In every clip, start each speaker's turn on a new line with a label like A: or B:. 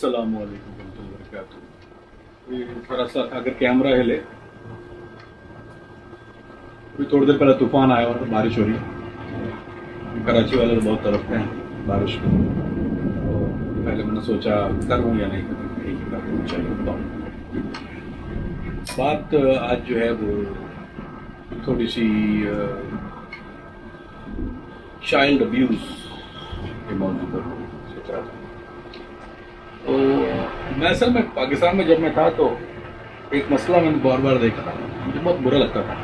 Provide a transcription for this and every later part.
A: अस्सलाम वालेकुम रहमतुल्लाहि व बरकातुहू। ये थोड़ा सा अगर कैमरा हिले, अभी थोड़ी देर पहले तूफान आया और बारिश हो रही है। कराची वाले तो बहुत तरफते हैं बारिश को, तो पहले मैंने सोचा करूँ या नहीं करूँ, यही करना चाहिए बताऊँ। बात आज जो है वो थोड़ी सी चाइल्ड अब्यूज़ के मौजूद पर सोच रहा था। तो मैं असल में पाकिस्तान में जब मैं था तो एक मसला मैंने बार बार देखा था, मुझे बहुत बुरा लगता था।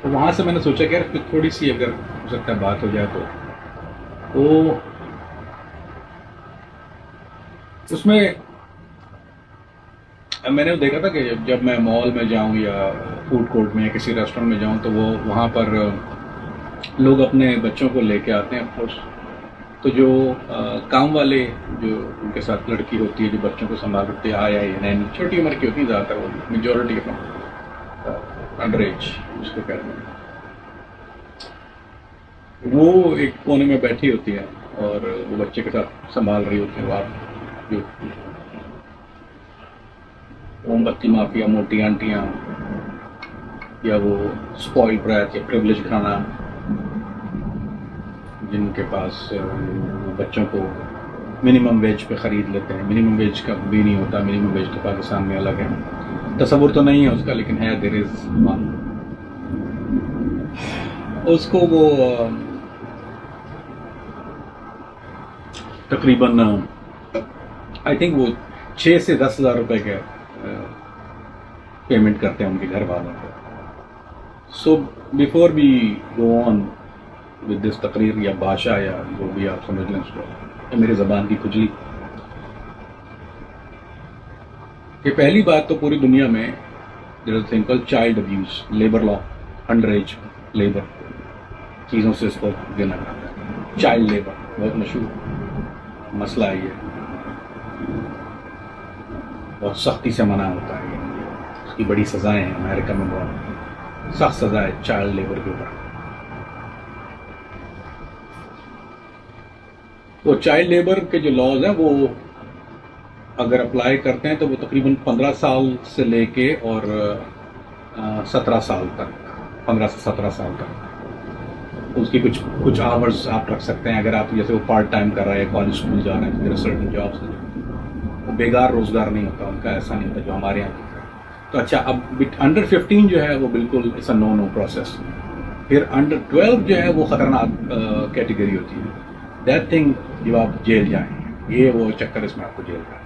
A: तो वहाँ से मैंने सोचा कि यार फिर थोड़ी सी अगर हो सकता है बात हो जाए तो उसमें मैंने देखा था कि जब मैं मॉल में जाऊँ या फूड कोर्ट में या किसी रेस्टोरेंट में जाऊँ तो वो वहाँ पर लोग अपने बच्चों को लेके आते हैं। ऑफकोर्स तो जो काम वाले जो उनके साथ लड़की होती है जो बच्चों को संभालती है, आया या नैनी, छोटी उम्र की होती है ज़्यादातर, वो मेजोरिटी ऑफ अंडर एज उसको कहते हैं, वो एक कोने में बैठी होती है और वो बच्चे के साथ संभाल रही होती है। वो आप जो मोमबत्ती माफिया, मोटी आंटियाँ, या वो स्पॉइल्ड ब्रैट या प्रिविलेज खाना, जिनके पास बच्चों को मिनिमम वेज पे ख़रीद लेते हैं। मिनिमम वेज का भी नहीं होता, मिनिमम वेज तो पाकिस्तान में अलग है, तस्वुर तो नहीं है उसका, लेकिन है, देयर इज़ वन। उसको वो तकरीबन आई थिंक वो 6 से 10 हज़ार रुपये के पेमेंट करते हैं उनके घर वालों को। So before we go on with this तकरीर या भाषा या जो भी आप समझ लें उसको, ये मेरी ज़बान की खुजली, ये पहली बात तो पूरी दुनिया में there is thing called child abuse, labour law, under age labour चीज़ों से इसको देना पड़ता है। चाइल्ड लेबर बहुत मशहूर मसला है, ये बहुत सख्ती से मना होता है, उसकी बड़ी सज़ाएँ हैं। अमेरिका में बहुत सख्त सज़ा है चाइल्ड लेबर के ऊपर। वो चाइल्ड लेबर के जो लॉज हैं वो अगर अप्लाई करते हैं तो वो तकरीबन 15 साल से लेके और 17 साल तक, 15 से 17 साल तक उसकी कुछ आवर्स आप रख सकते हैं। अगर आप जैसे वो पार्ट टाइम कर रहे हैं, कॉलेज स्कूल जा रहे हैं, तो सर्टन जॉब्स वो बेकार रोजगार नहीं होता उनका, ऐसा नहीं होता जो हमारे यहाँ होता है। तो अच्छा, अब अंडर 15 जो है वो बिल्कुल इट्स अ नो प्रोसेस। फिर अंडर 12 जो है वो ख़तरनाक कैटेगरी होती है, दैट थिंग जब आप जेल जाएंगे, ये वो चक्कर इसमें आपको जेल का।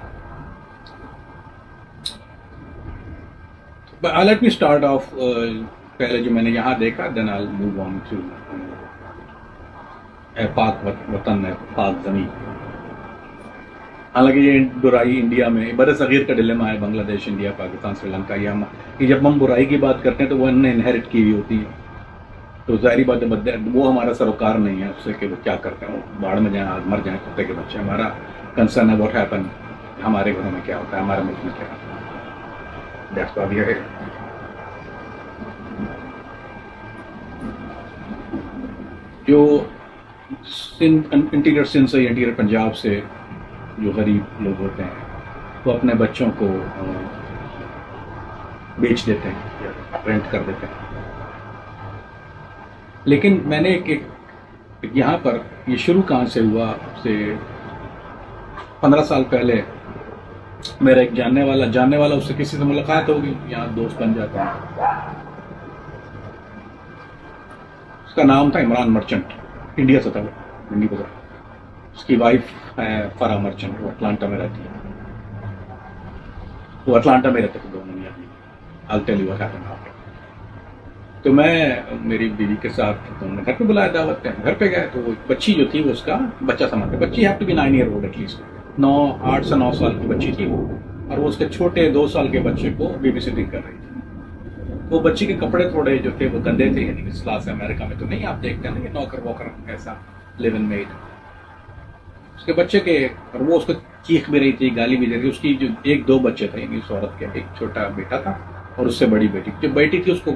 A: But let me start off, पहले जो मैंने यहाँ देखा, then I'll move on to पाक वतन है, पाक ज़मीन। हालांकि ये बुराई इंडिया में बर सग़ीर का डिलेमा है, बांग्लादेश, इंडिया, पाकिस्तान, श्रीलंका, ये जब हम बुराई की बात करते हैं तो वो हमने इनहेरिट की हुई होती है, तो ज़ाहिरी बात है वो हमारा सरोकार नहीं है उससे कि वो क्या करते हैं, वो बाढ़ में जाए, मर जाए कुत्ते के बच्चे। हमारा कंसर्न है व्हाट हैपन, हमारे घरों में क्या होता है, हमारे मुल्क में क्या होता है। That's why we are here. जो इंटीरियर सिंध से, इंटीरियर पंजाब से जो गरीब लोग होते हैं वो अपने बच्चों को बेच देते हैं या रेंट कर देते हैं। लेकिन मैंने एक यहाँ पर ये शुरू कहाँ से हुआ, से 15 साल पहले मेरा एक जानने वाला उससे किसी से मुलाकात होगी, यहाँ दोस्त बन जाता है। उसका नाम था इमरान मर्चेंट, इंडिया से था वो, इंडिया को था। उसकी वाइफ है फरा मर्चेंट, वो अटलांटा में रहती है, वो अटलांटा में रहते थे दोनों ही आदमी। I'll tell you what happened after। तो मैं मेरी बीवी के साथ तो उन्होंने घर पे बुलाया, दावत पे घर पे गए, तो वो बच्ची जो थी वो उसका बच्चा समझते, बच्ची have to be 9 year old at least, 8 से 9 साल की बच्ची थी वो, और वो उसके छोटे 2 साल के बच्चे को बेबी सिटिंग कर रही थी। वो बच्ची के कपड़े थोड़े जो थे वो गंदे थे, यानी इस क्लास अमेरिका में तो नहीं आप देखते हैं ना कि नौकर वोकर ऐसा लिव इन मेड, उसके बच्चे के, और वो उसको चीख भी रही थी, गाली भी दे रही थी। उसकी जो 1-2 बच्चे थे इस औरत के, एक छोटा बेटा था और उससे बड़ी बेटी, जो बेटी थी उसको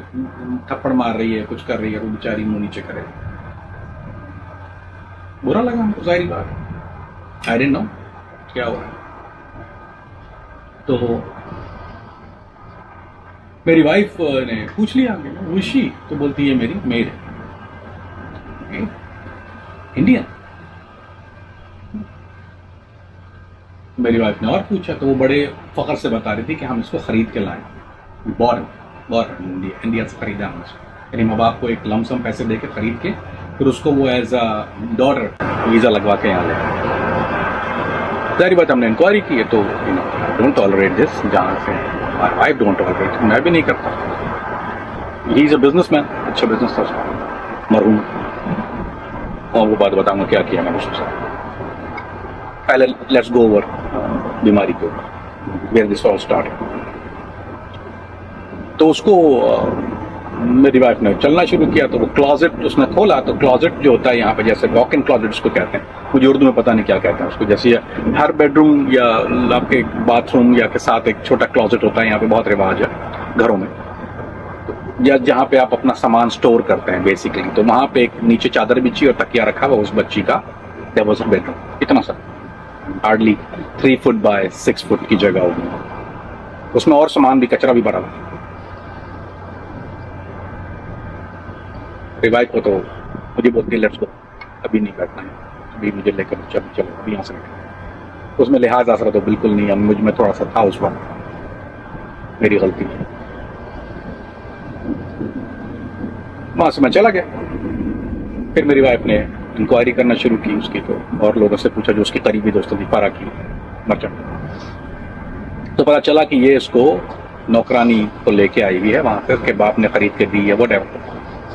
A: थप्पड़ मार रही है, कुछ कर रही है, वो बेचारी मुंह नीचे करे। बुरा लगा हमको, जाहिर बात, आई डिडंट नो क्या हो रहा है। तो मेरी वाइफ ने पूछ लिया ऋषि, तो बोलती है मेरी मेड है, इंडियन। मेरी वाइफ ने और पूछा तो वो बड़े फख्र से बता रही थी कि हम इसको खरीद के लाए, बॉर्न इंडिया से खरीदा हमने इसको, यानी माँ बाप को एक लमसम पैसे दे के खरीद के फिर उसको वो एज अ डॉटर वीज़ा लगवा के यहाँ ले। सारी बात हमने इंक्वायरी की है, तो डोंट टॉलरेट दिस, जहाँ से आई डोंट टॉलरेट, मैं भी नहीं करता। ही इज़ अ बिजनेसमैन, अच्छा बिजनेस था उसका, मरहूम, और वो बात बताऊंगा क्या किया मैंने उसके साथ। पहले लेट्स गो ओवर बीमारी को, वेयर दिस ऑल स्टार्ट। तो उसको मेरी वाइफ ने चलना शुरू किया, तो वो क्लॉजेट उसने खोला, तो क्लॉजेट जो होता है यहाँ पे, जैसे वॉक इन क्लॉजेट उसको कहते हैं, मुझे उर्दू में पता नहीं क्या कहते हैं उसको, जैसे हर बेडरूम या आपके बाथरूम या के साथ एक छोटा क्लॉजेट होता है, यहाँ पे बहुत रिवाज है घरों में, या जहाँ पे आप अपना सामान स्टोर करते हैं बेसिकली। तो वहाँ पे एक नीचे चादर बिछी और तकिया रखा हुआ उस बच्ची का, दैट वाज अ बेडरूम, इतना सा, हार्डली 3 फुट बाय 6 फुट की जगह होगी, उसमें और सामान भी, कचरा भी भरा हुआ। रिवाइज को तो मुझे बोलती है लेट्स गो, अभी नहीं बैठना है, अभी मुझे लेकर चलो अभी यहाँ से। उसमें लिहाज आसरा तो बिल्कुल नहीं, अब मुझ में थोड़ा सा था उस वक्त, मेरी गलती। वहाँ से मैं चला गया। फिर मेरी वाइफ ने इंक्वायरी करना शुरू की उसकी, तो और लोगों से पूछा जो उसकी करीबी दोस्तों थी, पारा की मर्चेंट, तो पता चला कि ये इसको नौकरानी को लेके आई हुई है वहाँ पे, उसके बाप ने खरीद के दी है, वट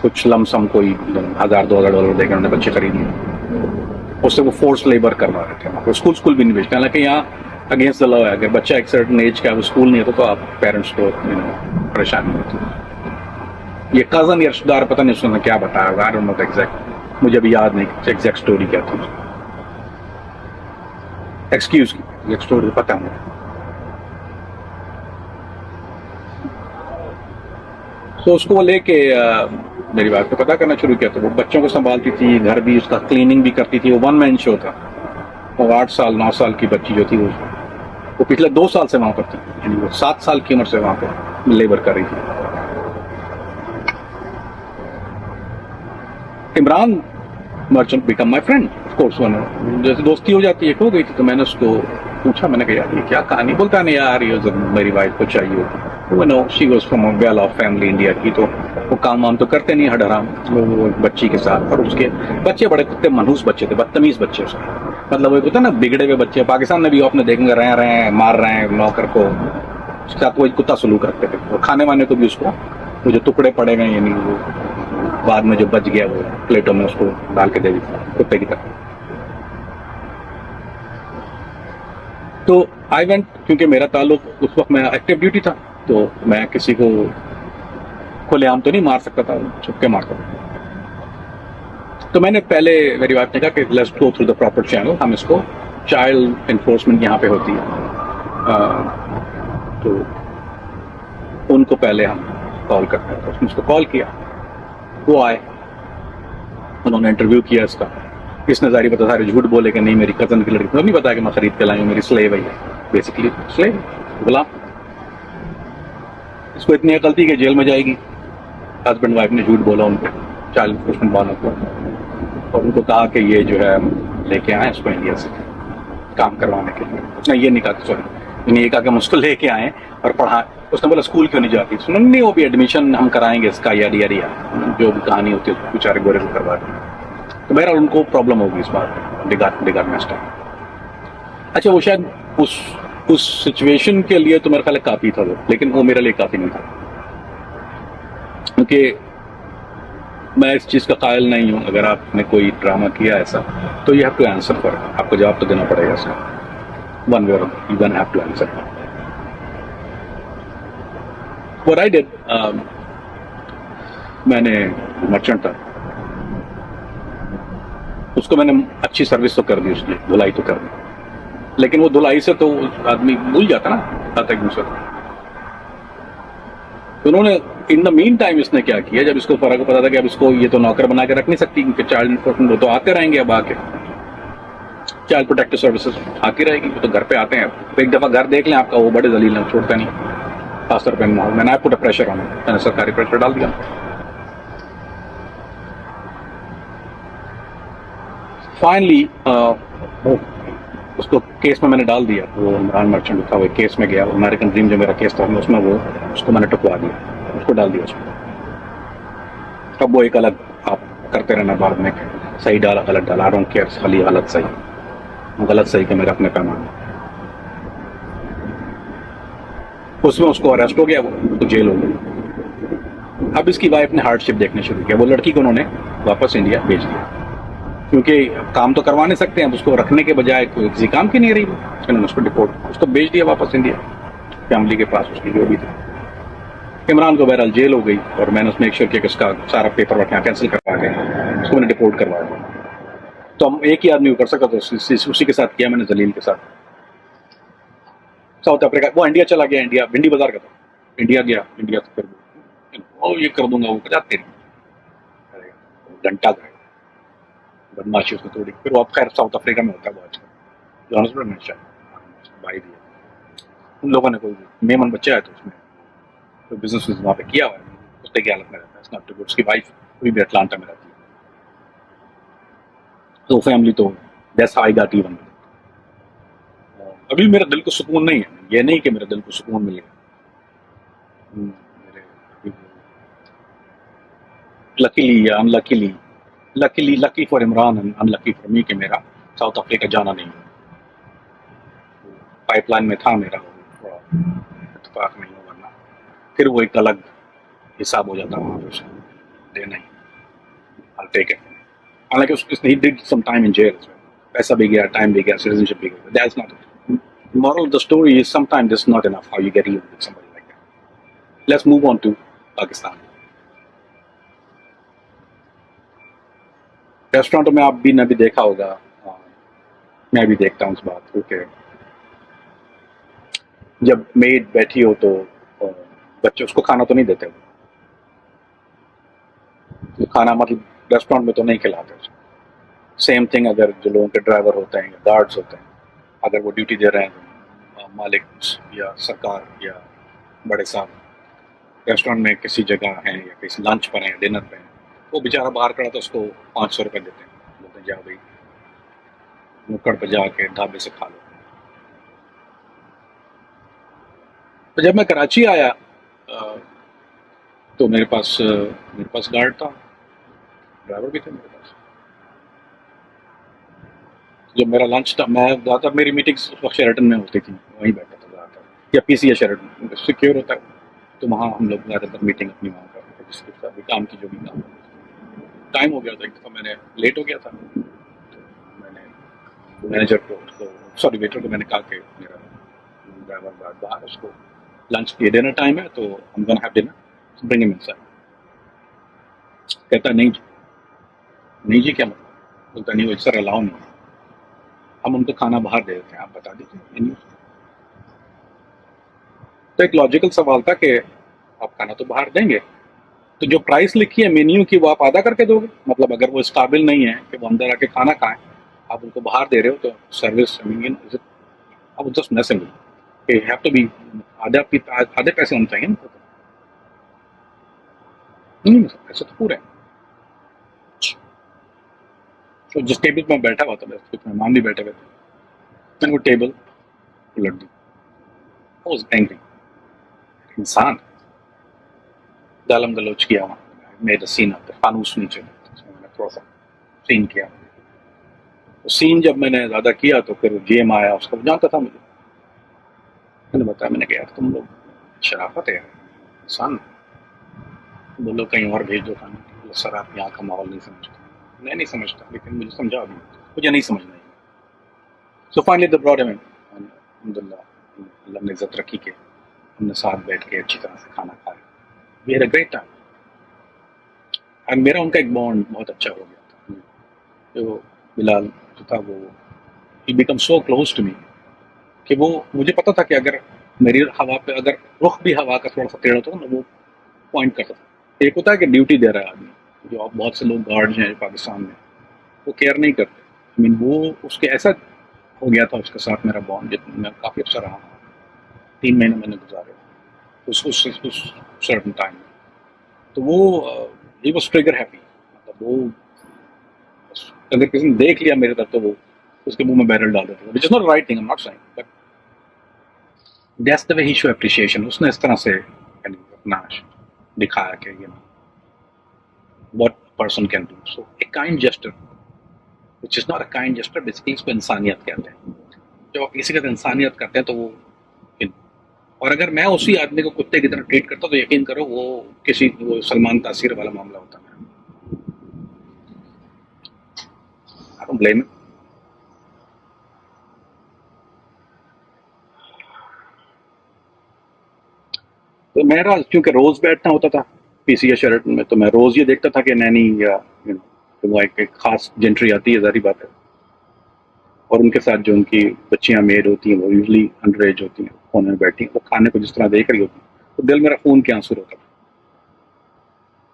A: कुछ लमसम कोई $1000-2000 देकर उन्होंने बच्चे खरीद लिए। उससे वो फोर्स लेबर करवा रहे थे, वो स्कूल भी नहीं भेजते, हालांकि यहाँ अगेंस्ट द लॉ है, अगर बच्चा एक सर्टन एज का वो स्कूल नहीं होता तो आप पेरेंट्स को परेशानी होती। ये कजन या रिश्तेदार, पता नहीं उसने क्या बताया, आई डोंट नो द एग्जैक्ट, मुझे अभी याद नहीं एग्जैक्ट स्टोरी क्या थी, एक्सक्यूज की स्टोरी पता नहीं। तो उसको वो लेके मेरी बात को पता करना शुरू किया, तो वो बच्चों को संभालती थी, घर भी उसका क्लीनिंग भी करती थी, वो 1 मैन शो था। वो 8 साल 9 साल की बच्ची जो थी वो पिछले 2 साल से वहां पर थी, यानी वो 7 साल की उम्र से वहां पर लेबर कर रही थी। Imran merchant become my friend, of course, जैसे दोस्ती हो जाती है, हो गई थी। तो मैंने उसको पूछा, मैंने कहा यार ये क्या कहानी, बोलता नहीं यार ये जब मेरी वाइफ को चाहिए होती, वो no she was from a well off family India की, तो वो काम वाम तो करते नहीं हडराम, वो बच्ची के साथ, और उसके बच्चे बड़े कुत्ते मनहूस बच्चे थे, बदतमीज बच्चे उसके, मतलब वो होता है ना बिगड़े हुए बच्चे, पाकिस्तान में भी आपने देखेंगे रह रहे हैं, मार रहे हैं नौकर को, उसके साथ वो कुत्ता सलूक रखते थे। और खाने वाने को भी उसको वो जो टुकड़े पड़े गए, यानी वो बाद में जो बच गया वो प्लेटों में उसको डाल के दे दी कुत्ते की तरह। तो आई वेंट, क्योंकि मेरा ताल्लुक उस वक्त मैं एक्टिव ड्यूटी था, तो मैं किसी को खुलेआम तो नहीं मार सकता था, छुपके मारता था। तो मैंने पहले मेरी वाइफ ने कहा कि let's go through the proper channel, हम इसको चाइल्ड एनफोर्समेंट यहाँ पे होती है, तो उनको पहले हम कॉल करते हैं। तो उसने उसको कॉल किया, वो आए, उन्होंने इंटरव्यू किया इसका, इसने जारी बता सारे झूठ बोले कि नहीं मेरी कजन की लड़की, तो नहीं बताया कि मैं खरीद के लाई हूँ, मेरी स्लेव है, बेसिकली स्लेव, गुलाम। इसको इतनी गलती कि जेल में जाएगी। हस्बैंड वाइफ ने झूठ बोला उनको, चाइल्ड एनफोर्समेंट वालों को, और उनको कहा कि ये जो है लेके आए इसको इंडिया से काम करवाने के लिए। उसने ये नहीं कहा कि सॉरी, ये कहा कि हम उसको लेके आए और पढ़ा। उसने बोला स्कूल क्यों नहीं जाती, सुनो नहीं वो भी एडमिशन हम कराएंगे इसका, यारी जो भी कहानी होती है बेचारे गोरे को करवा दी। तो बहरहाल उनको प्रॉब्लम होगी इस बात, बिगाड़ में स्टाइल। अच्छा, वो शायद उस सिचुएशन के लिए तो मेरे ख्याल काफी था वो, लेकिन वो मेरे लिए काफी नहीं था, क्योंकि मैं इस चीज का कायल नहीं हूं। अगर आपने कोई ड्रामा किया ऐसा, तो you have to answer for, आपको जवाब तो देना पड़ेगा इसका, वन वे और you gonna have to answer. What I did, मैंने मर्चेंट था, उसको मैंने अच्छी सर्विस तो कर दी, उसकी धुलाई तो कर दी, लेकिन वो धुलाई से तो आदमी भूल जाता ना आता एक दूसरे को। तो उन्होंने इन द मीन टाइम इसने क्या किया, जब इसको फर्क पता था कि अब इसको ये तो नौकर बना के रख नहीं सकती, क्योंकि चाइल्ड एनफोर्समेंट वो तो आते रहेंगे अब आके, चाइल्ड प्रोटेक्टिव सर्विसेज आती रहेगी, वो तो घर पे आते हैं। तो एक दफ़ा घर देख लें आपका, वो बड़े जलील हैं, छोड़ता नहीं, खासतौर पर मैंने पुट प्रेशर ऑन, मैंने सरकारी प्रेशर डाल दिया। फाइनली उसको केस में मैंने डाल दिया। वो इमरान मर्चेंट था, वो केस में गया, अमेरिकन ड्रीम जो मेरा केस था उसमें वो उसको मैंने टुकवा दिया, उसको डाल दिया उसमें। अब वो एक अलग आप करते रहना बाद में, सही डाला गलत डाला, आई डोंट केयर, खाली गलत सही, गलत सही के मेरे अपने पैमाने। उसमें उसको अरेस्ट हो गया, वो तो जेल हो गई। अब इसकी वाइफ ने हार्डशिप देखने शुरू किया। वो लड़की को उन्होंने वापस इंडिया भेज दिया, क्योंकि काम तो करवा नहीं सकते हैं, उसको रखने के बजाय कोई किसी काम की नहीं रही वो, उन्होंने उसको डिपोर्ट, उसको भेज दिया वापस इंडिया, फैमिली के पास उसकी जो भी थी। इमरान को बहरहाल जेल हो गई, और मैंने उसमें एक श्योर किया कि उसका सारा पेपर वर्क यहाँ कैंसिल करवा के उसको मैंने डिपोर्ट करवा दिया। तो हम एक ही आदमी को कर सकता, तो उसी के साथ किया मैंने, जलील के साथ। साउथ अफ्रीका, वो इंडिया चला गया, इंडिया भिंडी बाजार का था, इंडिया गया, इंडिया तो फिर वो ये कर दूंगा, वो कर जाते घंटा गए बदमाशी उसने थोड़ी, फिर वो अब खैर साउथ अफ्रीका में होता है वो आजकल, जोहान्सबर्ग में शायद भाई दिया उन लोगों ने, कोई मेमन बच्चा है तो उसमें तो बिजनेस वहाँ पे किया हुआ है, उसने की हालत में रहता है, इट्स नॉट टू गुड। उसकी वाइफ अभी भी अटलांटा में रहती है, तो फैमिली तो that's how I got even. अभी मेरा दिल को सुकून नहीं है, ये नहीं कि मेरे दिल को सुकून मिले, मेरे लकीली या unluckily, lucky for Imran and unlucky for me कि मेरा साउथ अफ्रीका जाना नहीं है, पाइपलाइन में था मेरा, थोड़ा इत्तेफाक नहीं हो, वरना फिर वो एक अलग हिसाब हो जाता वहाँ पे, देना ही, I'll take it। हालांकि उसने he did some time in jail, पैसा भी गया, टाइम भी गया, सिटीजनशिप भी गया, that's not it। Moral of the story is sometimes this is not enough how you get even with somebody like that। Let's move on to Pakistan। Restaurant में आप भी ने भी देखा होगा, मैं भी देखता हूँ इस बात को कि जब मेड बैठी हो तो बच्चे उसको खाना तो नहीं देते, तो खाना मतलब रेस्टोरेंट में तो नहीं खिलाते। सेम थिंग अगर जो लोगों के ड्राइवर होते हैं या गार्ड्स होते हैं, अगर वो ड्यूटी दे रहे हैं, मालिक या सरकार या बड़े साहब रेस्टोरेंट में किसी जगह हैं या किसी लंच पर हैं, डिनर पर हैं, वो बेचारा बाहर खड़ा तो उसको 500 रुपये देते हैं, बोलते हैं जाओ भाई नुक्कड़ पर जाके ढाबे से खा लो। तो जब मैं कराची आया तो मेरे पास गार्ड था, ड्राइवर भी थे मेरे पास। जब मेरा लंच था, मैं ज़्यादातर मेरी मीटिंग्स उस वक्त शेराटन में होती थी, वहीं बैठा था ज़्यादातर, या पीसी या शेराटन सिक्योर होता है, तो वहाँ हम लोग ज़्यादातर मीटिंग अपनी वहाँ करते थे, जिसके साथ भी काम की जो भी काम। टाइम हो गया था, एक दफ़ा मैंने लेट हो गया था, तो मैंने मैनेजर को सॉरी वेटर को मैंने कहा कि मेरा ड्राइवर गार्ड बाहर, उसको लंच के डिनर टाइम है तो हम gonna have dinner, bring him inside. कहता नहीं जी, नहीं जी क्या मतलब, बोलता नहीं वो सर अलाउ नहीं, हम उनको खाना बाहर दे देते हैं, आप बता दीजिए मेन्यू। तो एक लॉजिकल सवाल था कि आप खाना तो बाहर देंगे, तो जो प्राइस लिखी है मेन्यू की वो आप आधा करके दोगे, मतलब अगर वो इस काबिल नहीं है कि वो अंदर आके खाना खाएं, आप उनको बाहर दे रहे हो, तो सर्विस अब जस्ट मैसेज कि हैव टू बी आधे पैसे होने चाहिए ना, नहीं पैसे तो पूरे हैं। तो जिस टेबल पर मैं बैठा हुआ था, कुछ मेहमान भी बैठे हुए थे, मैंने वो टेबल उलट दी, वो एंग्री इंसान, गालम गलोच किया, वहाँ मेड सीन आता है, फानूस नीचे, मैंने थोड़ा सा सीन किया। तो सीन जब मैंने ज़्यादा किया तो फिर जेम आया, उसको जानता था मुझे, मैंने बताया, मैंने कहा यार तुम लोग शराफत है इंसान, बोलो कहीं और भेज दो खाना, बोलो सर आप यहाँ का माहौल नहीं समझते, मैं नहीं समझता, लेकिन मुझे समझा अभी, मुझे नहीं समझना है। So finally they brought him, अल्हम्दुलिल्लाह अल्लाह ने इज्जत रखी के हमने साथ बैठ के अच्छी तरह से खाना खाया, we had a great time, and मेरा उनका एक बॉन्ड बहुत अच्छा हो गया था। जो बिलाल जो था वो ही become so close to me कि वो मुझे पता था कि अगर मेरी हवा पे अगर रुख भी हवा का थोड़ा सा टेढ़ा होता था ना, वो पॉइंट करता था। एक होता है कि ड्यूटी दे रहा है आदमी, जो बहुत से लोग गार्ड्स हैं पाकिस्तान में, वो केयर नहीं करते, आई मीन वो उसके ऐसा हो गया था उसके साथ मेरा बॉन्ड, जितना काफ़ी अच्छा रहा। 3 महीने मैंने गुजारे उस सर्टन टाइम में। तो वो ही वॉज ट्रिगर हैप्पी, मतलब वो अगर किसी ने देख लिया मेरे तरफ तो वो उसके मुंह में बैरल डाल देते, which is not right thing, I am not saying, but that's the way he show appreciation. उसने इस तरह से अपना दिखाया कि what person can do. So a kind gesture which is not a kind gesture, basically इसको इंसानियत कहते हैं। जब आप किसी के साथ इंसानियत करते हैं तो वो, और अगर मैं उसी आदमी को कुत्ते की तरह ट्रीट करता तो यकीन करो वो सलमान तासीर वाला मामला होता है। I don't blame. तो मेरा क्योंकि रोज बैठना होता था पीसीए शेरटन में, तो मैं रोज ये देखता था कि नैनी या वो एक खास जेंट्री आती है, जारी बात है, और उनके साथ जो उनकी बच्चियां मेड होती हैं वो यूजली अंडर एज होती हैं, कोने में बैठी हैं, वो खाने को जिस तरह देख रही होती है तो दिल मेरा खून के आंसू होता था।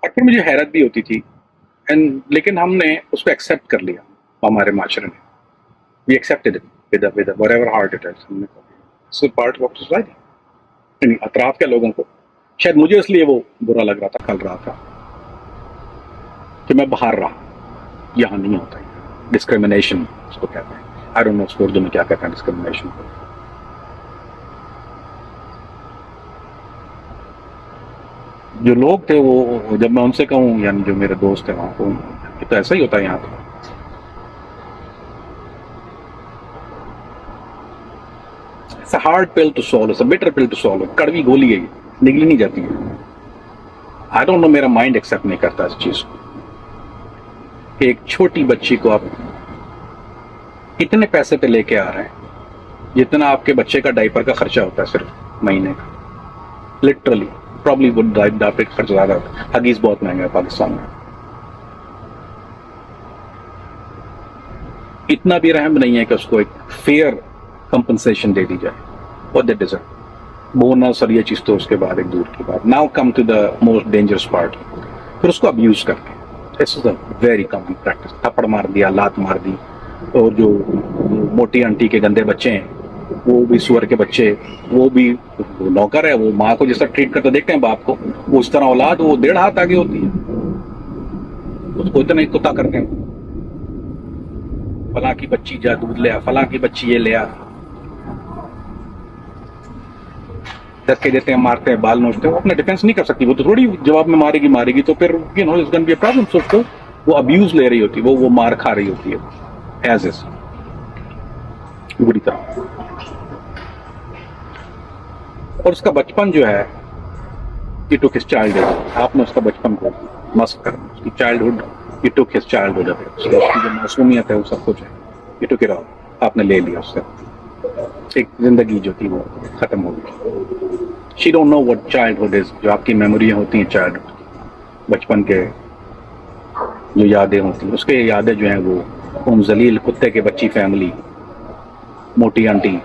A: और फिर मुझे हैरत भी होती थी, एंड लेकिन हमने उसको एक्सेप्ट कर लिया हमारे माशरे में। We accepted it with whatever heart it is. हमने कहा सो पार्ट ऑफ सोसाइटी। अतराफ के लोगों को शायद मुझे इसलिए वो बुरा लग रहा था, खल रहा था कि मैं बाहर रहा, यहाँ नहीं होता है डिस्क्रिमिनेशन उसको कहते हैं। आई डोंट नो उसको उर्दू में क्या कहते हैं डिस्क्रिमिनेशन को। जो लोग थे वो, जब मैं उनसे कहूँ, यानी जो मेरे दोस्त थे वहाँ को, तो ऐसा ही होता है यहाँ पे। It's a hard pill to swallow, it's a bitter pill to swallow, कड़वी गोली है, निगली नहीं जाती है। आई डोंट नो, मेरा माइंड एक्सेप्ट नहीं करता इस चीज को। एक छोटी बच्ची को आप इतने पैसे पे लेके आ रहे हैं जितना आपके बच्चे का डायपर का खर्चा होता है सिर्फ महीने का, लिटरली। प्रॉब्ली वो डायपर का खर्चा ज्यादा होता है, हगीज बहुत महंगा है पाकिस्तान में। इतना भी रहम नहीं है कि उसको एक फेयर कंपनसेशन दे दी जाए, व्हाट दे डिजर्व। बोनस और ये चीज तो उसके बाद एक दूर की बात। Now come to the most dangerous part, फिर उसको अब्यूज करके। This is a very common practice. थप्पड़ मार दिया, लात मार दी, और जो मोटी आंटी के गंदे बच्चे हैं, वो भी सुअर के बच्चे, वो भी वो नौकर है, वो माँ को जिस तरह ट्रीट करते देखते हैं बाप को, वो उस तरह औलाद वो 1.5 हाथ आगे होती है, उसको इतना ही कुत्ता करते हैं। फलां की बच्ची जा दूध ले आ, फलां की बच्ची ये ले आ, धक्के देते हैं, मारते हैं, बाल नोचते हैं। वो अपना डिफेंस नहीं कर सकती, वो तो थोड़ी जवाब में मारेगी तो फिर it's gonna be a problem. So उसको वो अब्यूज ले रही होती है, वो मार खा रही होती है एज इज बुरी तरह। और उसका बचपन जो है, ये टुक हिज चाइल्डहुड, आपने उसका बचपन को मस्क कर, उसकी चाइल्डहुड, ये टुक हिज चाइल्डहुड, उसकी जो मासूमियत है वो सब कुछ है, ये टुक इट ऑल, आपने ले लिया उससे। एक जिंदगी जो थी वो खत्म हो गई। She don't know what childhood is. जो आपकी मेमोरियां होती हैं चाइल्डहुड, बचपन के जो यादें होती हैं, उसके यादें जो हैं वो उन जलील कुत्ते के बच्ची फैमिली, मोटी आंटी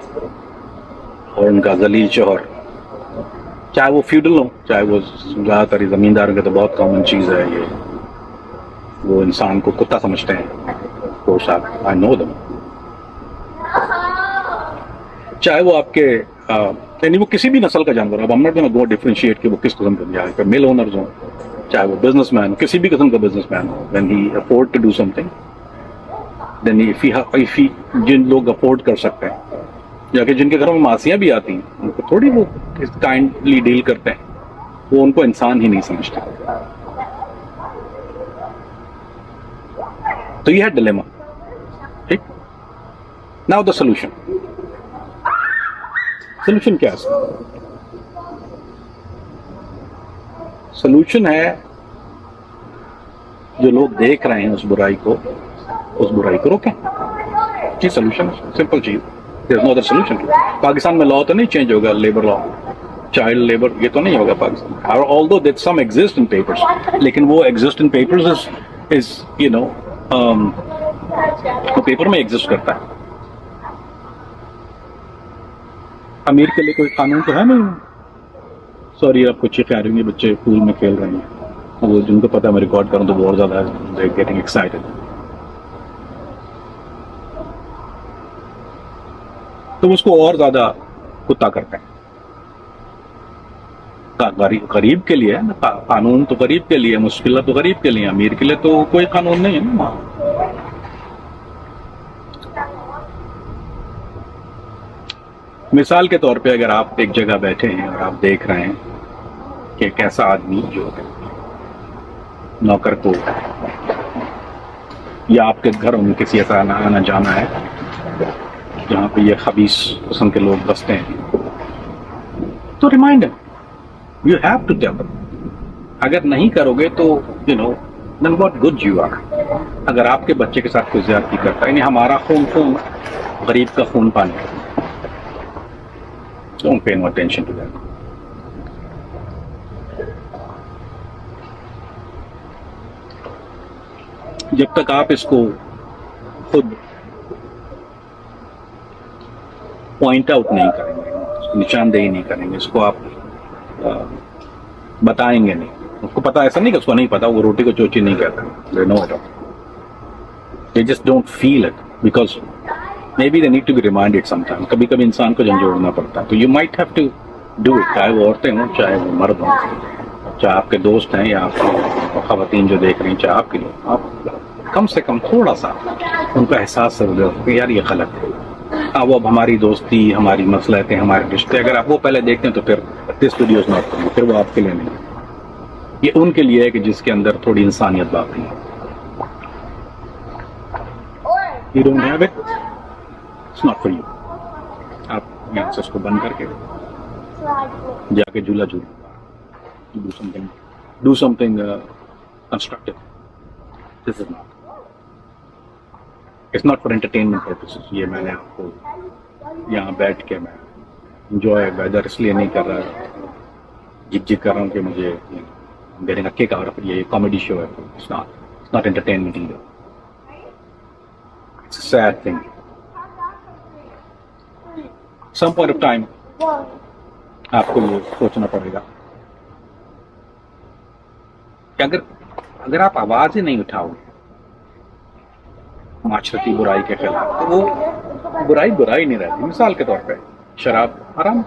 A: और उनका जलील शोहर, चाहे वो फ्यूडल हो, चाहे वो ज़्यादातर ज़मींदारों के, तो बहुत कॉमन चीज़ है ये, वो इंसान को कुत्ता समझते हैं। कोर्स आई नो दम। चाहे वो आपके यानी वो किसी भी नस्ल का जानवर, अब हम नॉट गोना गो डिफरेंशिएट कि वो किस किस्म का, चाहे मिल ओनर्स हो, चाहे वो बिजनेसमैन हो, किसी भी किस्म का बिजनेसमैन हो, when he afford to do something, then if he जिन लोग अफोर्ड कर सकते हैं, या कि जिनके घरों में मासियां भी आती हैं, उनको थोड़ी वो काइंडली डील करते हैं, वो उनको इंसान ही नहीं समझते। तो ये है डिलेमा, ठीक। नाउ द सोल्यूशन क्या है? सोल्यूशन है, जो लोग देख रहे हैं उस बुराई को रोकें। ये सोल्यूशन है, सिंपल चीज। There is no other solution. Pakistan में लॉ तो नहीं चेंज होगा, लेबर लॉ, चाइल्ड लेबर, ये तो नहीं होगा Pakistan. Although that some exist in papers, लेकिन वो exist in papers is you know, वो पेपर में एग्जिस्ट करता है। अमीर के लिए कोई कानून तो है नहीं। सॉरी, आप कुछ खा रही हैं, बच्चे पूल में खेल रहे हैं, वो जिनको पता है मैं रिकॉर्ड करूं तो बहुत ज्यादा गेटिंग एक्साइटेड। तो उसको और ज्यादा कुत्ता करते हैं। गरीब गरीब के लिए है ना, कानून तो गरीब के लिए, मुश्किल तो गरीब के लिए, अमीर के लिए तो कोई कानून नहीं है ना। मिसाल के तौर पे अगर आप एक जगह बैठे हैं और आप देख रहे हैं कि कैसा आदमी जो है नौकर को, या आपके घर में किसी ऐसा आना जाना है जहाँ पे ये खबीस किस्म के लोग बसते हैं, तो remind you have to tell. अगर नहीं करोगे तो you know then what good you are. अगर आपके बच्चे के साथ कोई ज्यादती करता है, हमारा खून गरीब का खून पानी, don't pay no attention to that. जब तक आप इसको खुद पॉइंट आउट नहीं करेंगे, निशानदेही नहीं करेंगे, इसको आप बताएंगे नहीं। उसको पता, ऐसा नहीं कि उसको नहीं पता, वो रोटी को चोची नहीं कहता, they know it, they just don't feel it because maybe they need to be reminded sometime. कभी कभी इंसान को झंझोड़ना पड़ता है, तो you might have to do it, चाहे वो औरतें हों चाहे वो मर्द हों, चाहे आपके दोस्त हैं या आपकी खवातीन जो देख रही हैं, चाहे आपके लोग, आप कम से कम थोड़ा सा उनका एहसास कर दो कि यार ये गलत है। हाँ, वो अब हमारी दोस्ती, हमारी मसलहतें, हमारे रिश्ते, अगर आप वो पहले देखते हैं तो फिर this video is not for you, फिर वो आपके लिए नहीं। ये उनके लिए है कि जिसके अंदर थोड़ी इंसानियत बाकी है। You don't have it, it's not for you. आप यहाँ से उसको बंद करके जाके झूला झूल, do something constructive. This is not, it's not for entertainment purposes. ये मैंने आपको यहाँ बैठ के मैं इंजॉय वेदर इसलिए नहीं कर रहा, जिग कर रहा हूँ कि मुझे मेरे नक्के का, और ये कॉमेडी शो है, it's not entertainment either, it's a sad thing. Some point of time आपको ये सोचना पड़ेगा कि अगर आप आवाज ही नहीं उठाओगे माशरती बुराई के खिलाफ, तो वो बुराई नहीं रहती। मिसाल के तौर पे शराब हराम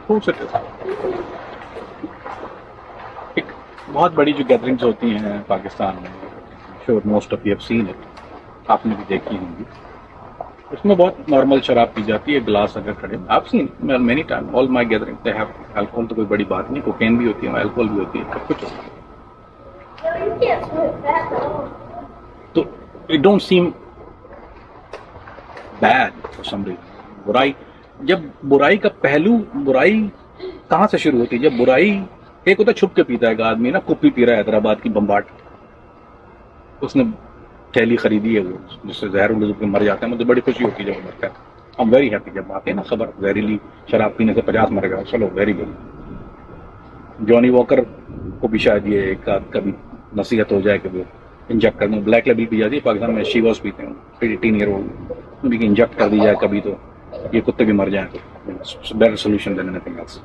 A: हो सकता है। एक बहुत बड़ी जो गैदरिंग्स होती हैं पाकिस्तान में, sure most of you have seen it, आपने भी देखी होंगी, उसमें बहुत नॉर्मल शराब पी जाती है, गिलास अगर खड़े, आप seen many time, all my gathering they have alcohol, तो कोई बड़ी बात नहीं, कोकेन भी होती है, अल्कोहल भी होती है, सब कुछ होता है। तो it don't seem bad for some reason। बुराई, जब बुराई का पहलू, बुराई कहाँ से शुरू होती है? जब बुराई, एक होता है छुप के पीता है एक आदमी ना, कुप्पी पी रहा है हैदराबाद की बम्बाट, उसने थैली खरीदी है वो, जिससे जहर उड़ के मर जाता है, मुझे बड़ी खुशी होती है जब मरता है। आई एम वेरी हैप्पी जब आते हैं ना खबर जहरीली शराब पीने से 50 मर गया, चलो वेरी गुड। जॉनी वॉकर को भी शायद ये एक कभी नसीहत हो जाए कि वो इंजेक्ट कर दूँ, ब्लैक लेबल पी जाती है पाकिस्तान में, शीवॉस पीते हैं 18 ईयर ओल्ड, उनकी इंजेक्ट कर दी जाए कभी तो ये कुत्ते भी मर जाए, तो better solution than anything else.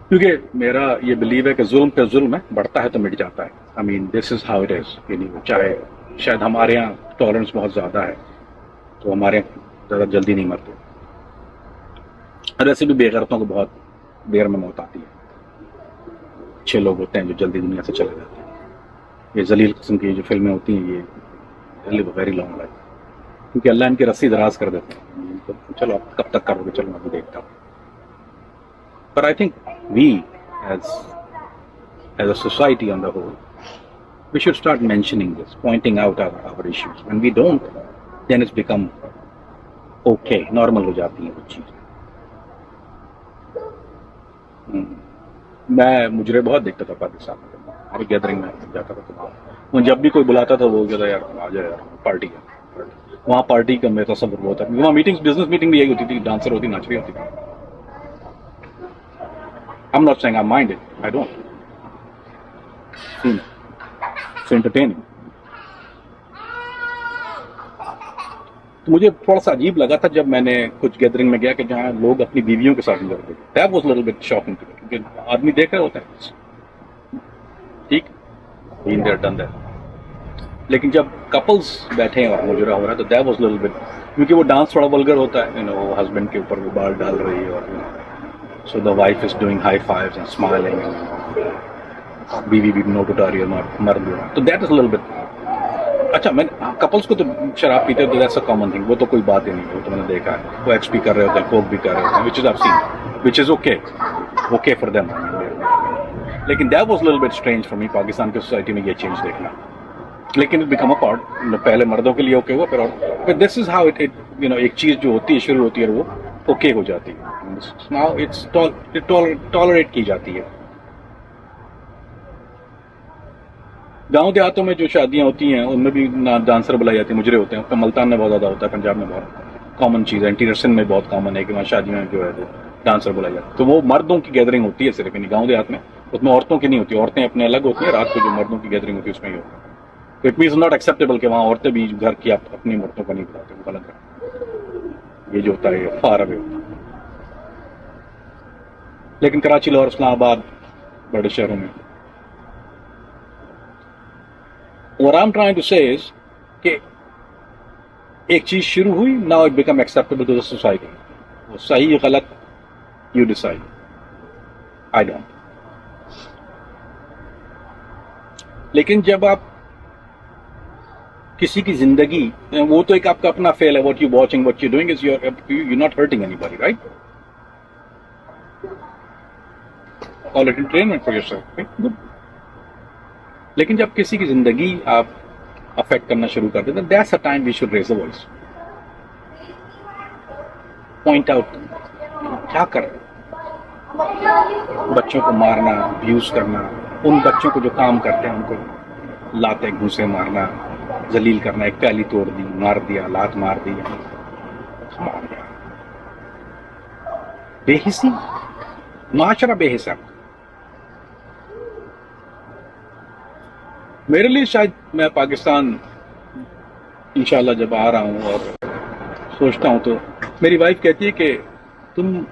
A: क्योंकि मेरा ये बिलीव है कि जुल्म पे जुल्म है, बढ़ता है तो मिट जाता है। I mean this is how it is. चाहे शायद हमारे यहाँ टॉलरेंस बहुत ज़्यादा है, तो हमारे यहाँ ज़्यादा जल्दी नहीं मरते, और ऐसे भी बेगैरतों को बहुत देर में मौत आती है। अच्छे लोग होते हैं जो जल्दी दुनिया से चले जाते हैं। ये जलील किस्म की जो फिल्में होती हैं, ये लिव वेरी लॉन्ग लाइफ, क्योंकि अल्लाह इनकी रस्सी दराज कर देते हैं। तो चलो आप कब तक करोगे, चलो मैं भी देखता हूँ। पर I think we as a society on the whole, we should start mentioning this, pointing out our issues. When we don't, then it's become okay, normal हो जाती है कुछ चीज़ें। मैं मुजरे बहुत देखता था पाकिस्तान में, हर गैदरिंग में जाता था, तो जब भी कोई बुलाता था वो कहता यार आ जाए यार, पार्टी है। वहाँ पार्टी का मेरा सब होता था, वहाँ मीटिंग्स, बिजनेस मीटिंग भी यही होती थी, डांसर होती, नाच रही होती थी। I'm not saying I mind it, I don't. It's entertaining. तो मुझे थोड़ा सा अजीब लगा था जब मैंने कुछ गैदरिंग में गया कि जहाँ लोग अपनी बीवियों के साथ करते थे। That was a little bit shocking to me, क्योंकि आदमी देख रहे होते हैं, ठीक, been there, done that। लेकिन जब कपल्स बैठे हैं और मुजरा हो रहा है तो दैट वाज लिटिल बिट, क्योंकि वो डांस थोड़ा वल्गर होता है, वो हस्बैंड के ऊपर वो बाल डाल रही है और so the wife is doing high fives and smiling, बीवी भी नोट उठा रही है, मर्द, तो दैट इज लिटिल बिट। अच्छा, मैं कपल्स को तो शराब पीते हैं तो दैट्स अ कॉमन थिंग, वो तो कोई बात ही नहीं है, वो तो मैंने देखा है, वो एक्सपी कर रहे होते हैं, कोक भी कर रहे होते हैं, which is I seen, which is okay for them. लेकिन that was little bit strange for me, Pakistan की सोसाइटी में ये चेंज देखना। लेकिन इट बिकम अ पार्ट, पहले मर्दों के लिए ओके हुआ, फिर दिस इज हाउ इट एक चीज जो होती है शुरू होती है वो ओके हो जाती है, नाउ इट्स टॉलरेट की जाती है। गांव देहातों में जो शादियां होती हैं उनमें भी ना डांसर बुलाए जाते हैं, मुजरे होते हैं, मुल्तान में बहुत ज्यादा होता है, पंजाब में बहुत कॉमन चीज है, इंटीरियर सिंध में बहुत कॉमन है कि वहाँ शादियों में जो है वो डांसर बुलाए जाते हैं। तो वो मर्दों की गैदरिंग होती है सिर्फ, गाँव देहात में उसमें औरतों की नहीं होती, औरतें अपने अलग होती है, रात को जो मर्दों की गैदरिंग होती है उसमें ही होती है। तो इट मीन्स नॉट एक्सेप्टेबल कि वहाँ औरतें भी घर की अपनी मर्दों को नहीं बुलाते, वो गलत है, ये जो होता है फार अवे होता है। लेकिन कराची, लाहौर, इस्लामाबाद, बड़े शहरों में what I'm trying to say is कि एक चीज शुरू हुई, now it become acceptable to the society, वो सही गलत you decide, I don't। लेकिन जब आप किसी की जिंदगी, वो तो एक आपका अपना फेल है, what you watching, what you doing is you're not hurting anybody, right? Call it entertainment for yourself, right? Good। लेकिन जब किसी की जिंदगी आप अफेक्ट करना शुरू कर देते, that's a time we should raise a voice, point out क्या कर रहे हैं, बच्चों को मारना, अब्यूज करना, उन बच्चों को जो काम करते हैं उनको लाते घूसे मारना, जलील करना, एक प्याली तोड़ दी, मार दिया, लात मार दी, मार दिया, बेहिसी, माशरा बेहिसा। मेरे लिए शायद, मैं पाकिस्तान इंशाल्लाह जब आ रहा हूँ और सोचता हूँ तो मेरी वाइफ कहती है कि तुम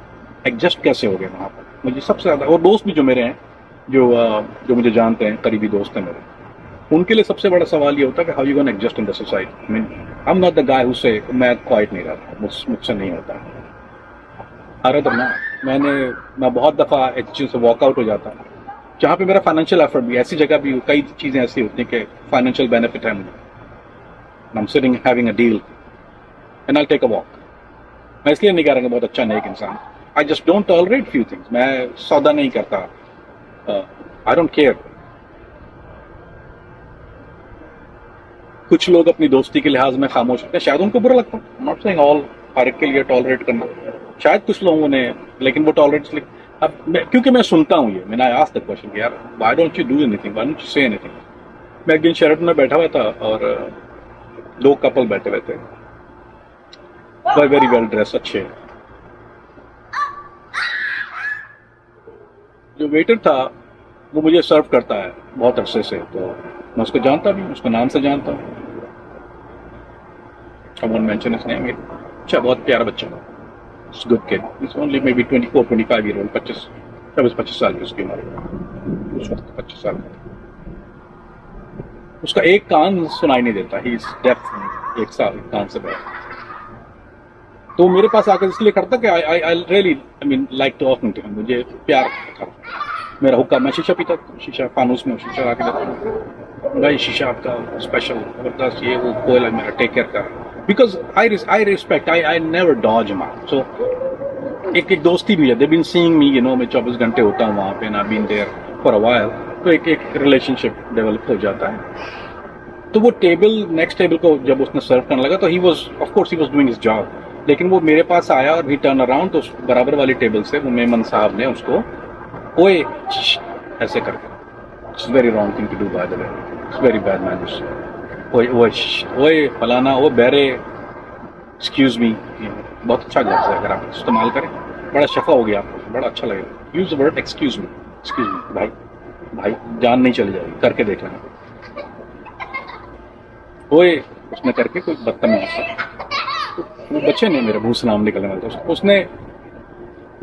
A: एडजस्ट कैसे हो गए वहाँ पर, मुझे सबसे ज़्यादा, और दोस्त भी जो मेरे हैं जो मुझे जानते हैं, करीबी दोस्त हैं मेरे, उनके लिए सबसे बड़ा सवाल ये होता है कि how you gonna adjust in the society. I mean I am not the guy who से मैं क्वाइट नहीं रहता, मुझसे नहीं होता, अरे तो मैं बहुत दफ़ा एक चीज़ से वॉकआउट हो जाता हूँ जहाँ पे मेरा फाइनेंशियल एफर्ट भी, ऐसी जगह भी कई चीज़ें ऐसी होती हैं कि फाइनेंशियल बेनिफिट है मुझे, I am sitting having a deal and I take a walk. मैं इसलिए नहीं कह रहा कि बहुत अच्छा नेक इंसान, I just don't tolerate few things, मैं सौदा नहीं करता, आई डोंट केयर। कुछ लोग अपनी दोस्ती के लिहाज में खामोश होते हैं, शायद उनको बुरा लगता है, नॉट सेइंग ऑल, हर एक के लिए टॉलरेट करना, शायद कुछ लोगों ने, लेकिन वो टॉलरेट, अब क्योंकि मैं सुनता हूँ ये, मैंने आस्क्ड द क्वेश्चन यार why don't you do anything, why don't you say anything. मैं एक दिन शेरटन में बैठा हुआ था और दो कपल बैठे हुए थे, वेरी वेल ड्रेस, अच्छे, जो वेटर था वो मुझे सर्व करता है बहुत अरसे से, तो मैं उसको जानता भी, उसको नाम से जानता हूँ, I won't mention his name. अच्छा, बहुत प्यारा बच्चा था, it's good kid, it's only may be 24-25 year old, 25 साल की उसकी उम्र, उस वक्त 25 साल का। उसका एक कान सुनाई नहीं देता, ही इज डेफ, एक साल कान से बैठ, तो मेरे पास आकर इसलिए करता कि I really like talking to him, मुझे प्यार था। मेरा हुक्का, मैं शीशा पीता, शीशा फानूस में शीशा ला के देता, भाई शीशा आपका स्पेशल जबरदस्त, ये वो कोयला मेरा, टेक केयर कर, because I respect, I never dodge मार। सो एक दोस्ती भी है, दे बीन सीइंग मी, मैं 24 घंटे होता हूँ वहाँ पे, ना been there for a while, तो एक रिलेशनशिप डेवलप हो जाता है। तो वो टेबल, नेक्स्ट टेबल को जब उसने सर्व करने लगा तो he was, of course he was doing his job, लेकिन वो मेरे पास आया और ही टर्न अराउंड, तो बराबर वाली टेबल से वो मेमन साहब ने उसको ओए ऐसे करके, it's very wrong thing to do by the way, it's very bad manners, ओए फलाना, ओ बेरे, एक्सक्यूज मी, बहुत अच्छा लफ्ज़ है, अगर आप इस्तेमाल करें बड़ा शफा हो गया आपको, बड़ा अच्छा लगेगा, use the word excuse me, भाई जान नहीं चली जाएगी, करके देख लेना, ओए उसने करके कोई बदतमीज, वो बच्चे ने मेरे मुंह से नाम निकलने वाला था, उसने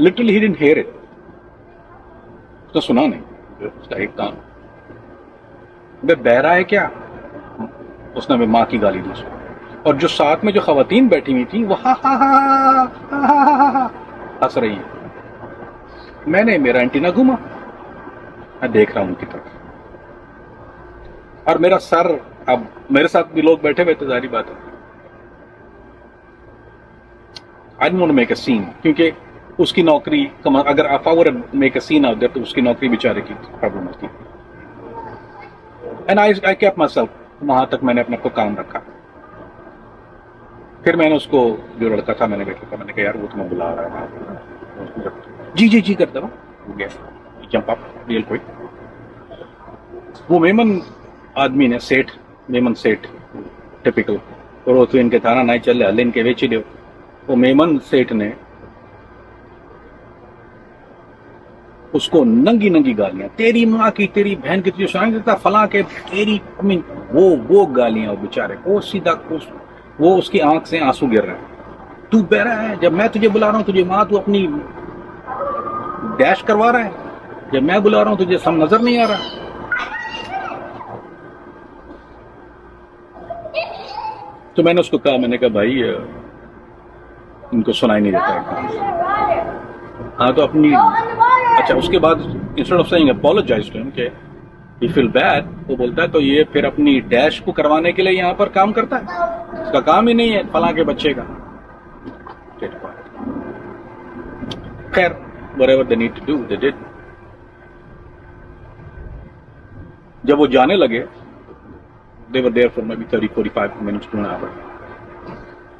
A: literally he didn't here it, उसने सुना नहीं, उसका एक कान, बे बहरा है क्या, उसने मेरी माँ की गाली दी उसको। और जो साथ में जो खवातीन बैठी हुई थी वो हा हा हा हा हा हा हा हा हंस रही है। मैंने मेरा एंटीना घुमा, मैं देख रहा हूं उनकी तरफ, और मेरा सर, अब मेरे साथ भी लोग बैठे हुए थे, जारी बात है, I don't want to make a scene, क्योंकि उसकी नौकरी, अगर आप our make a scene out there तो उसकी नौकरी बेचारे की प्रॉब्लम होती। And I kept myself, वहां तक मैंने अपने को काम रखा। फिर मैंने उसको, जो लड़का था, मैंने देखा, मैंने कहा यार वो तुम्हें बुला रहा है। जी जी जी करता रहा, गया जंप अप रियल क्विक। वो मेमन आदमी ने, सेठ, मेमन सेठ टिपिकल, और तो इनके थाना नहीं चल हल इनके वेची दो। वो मेमन सेठ ने उसको नंगी नंगी गालियां, तेरी माँ की, तेरी बहन की, तुझे सुनाई देता फला के, तेरी, आई मीन वो गालियां, वो बेचारे को सीधा वो उसकी आंख से आंसू गिर रहे हैं। तू बहरा है, जब मैं तुझे बुला रहा हूं तुझे माँ, तू अपनी डैश करवा रहा है, जब मैं बुला रहा हूं तुझे सब नजर नहीं आ रहा। तो मैंने उसको कहा, मैंने कहा भाई इनको सुनाई नहीं देता है। हाँ तो अपनी, अच्छा उसके बाद instead of saying apologise to him कि ही फील बैड, वो बोलता है तो ये फिर अपनी डैश को करवाने के लिए यहाँ पर काम करता है, इसका काम ही नहीं है फला के बच्चे का। खैर, whatever they need to do they did। जब वो जाने लगे, they were there for maybe 30-45 minutes to an hour,